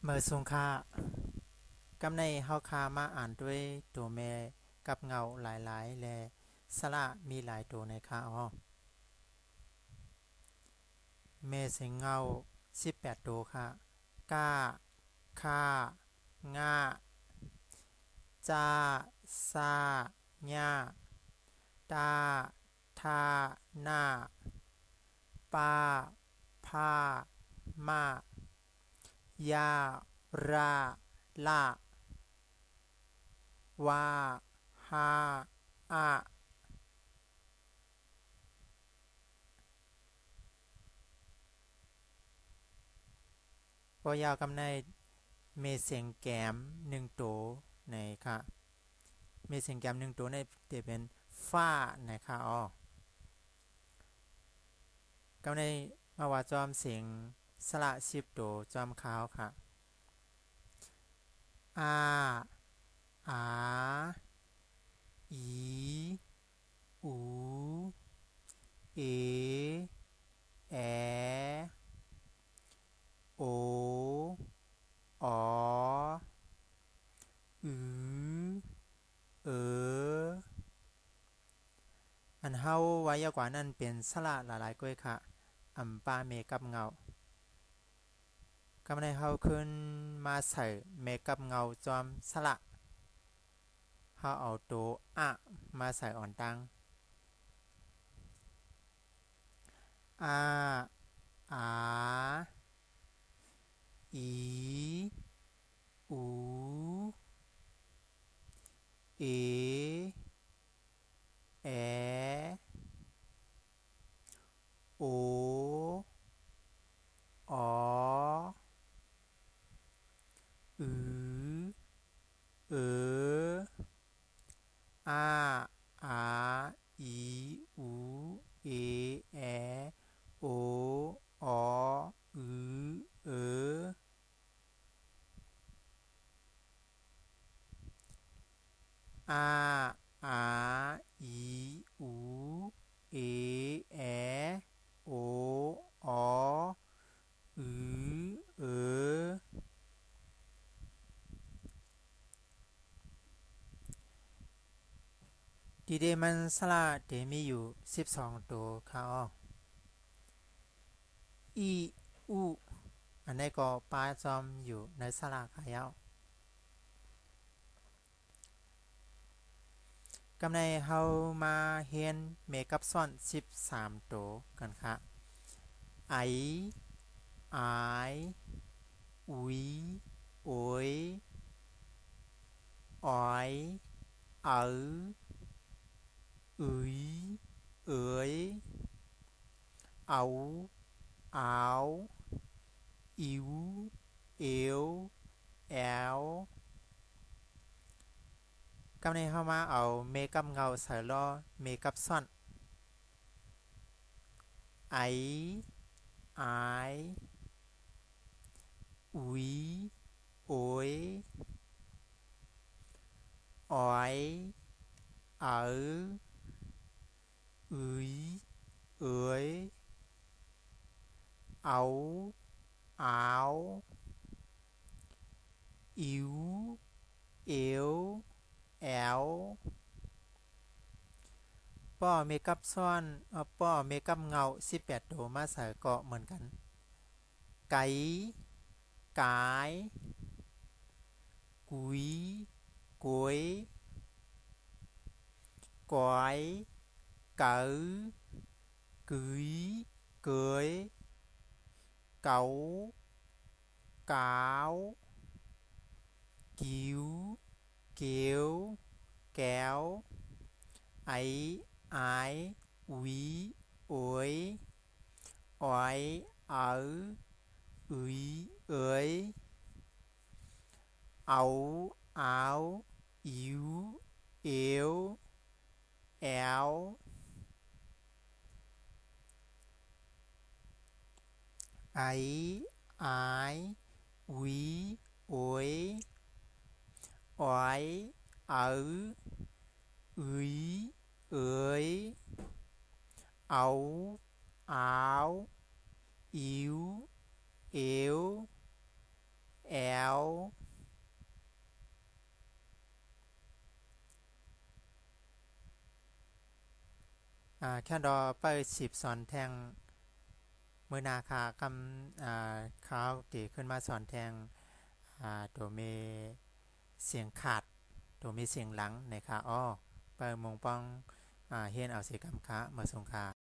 เมื่อสูงค่ากำในเฮาคามาอ่านด้วยตัวแม่กับเงาหลายๆและสระมีหลายตัวในค่แม่เสียงเงา18ตัวค่ะก้าค่าง่าจ้าซาญ่าตาทาหน้าป้าพามา ยาราลาวาฮาอาปอยาวกำในเมเสียงแกม1ตัวในค่ะเมเสียงแกม1ตัวในจะเป็นฟ้าในค่ะกำในมาว่าจอมเสียงสระ10ตัวจอมขาวค่ะอาอาอีอูเอแอโออออือเอออันเฮาไว้ยาวกว่านั้นเป็นสระหลายๆก้อยค่ะอำปาเมกับเงากำในเฮาขึ้นมาใส่เมกับเงาจอมสระเฮาเอาตัวอะมาใส่อ่อนตังอาอาอีอูเอแอโออออือเอออาอาอีอูเอแอโออออือเอออาอาอีอูเอแอโออออือเออดีเดมันสระเดมีอยู่12ตัวค่ะอีอูอันนี้ก็ปลาจอมอยู่ในสระขายาวกำในเฮามาเฮียนเมกับซ่อน13ตัวกันค่ะไออายอุยโอยออยเอ๋ออืยเอ๋ยเอาอาวอิวเอวแอลกำในเฮามาเอาเมกับเงาใส่ล้อเมกับซ่อนไออายอุยโอยออยเอ๋ออืยเอ๋ยเอาอาวอิวเอวแอลป้อเมกับซ่อนป้อเมกับเงา18ตัวมาใส่ก็เหมือนกันไก่กายกุยกวยกอยเก๋อกุยเกยเก๋าเก๋ากิ้วเกียวแก้วไอไออุยโอยอ้อยเอ๋ออืยเอ๋ยเอาอาวอิวเอวแอลไอไออุยโอยอ้อยเอ๋ออืยเอ๋ยเอาอาวอิวเอว แอลแค่ดอเปิด10สอนแทงมือนาคากำเขาตีขึ้นมาสอนแทงตัวมีเสียงขาดตัวมีเสียงหลังในขาอ้อเปิดมงป้องเฮียนเอาเสียกรรมค้ามาสงคา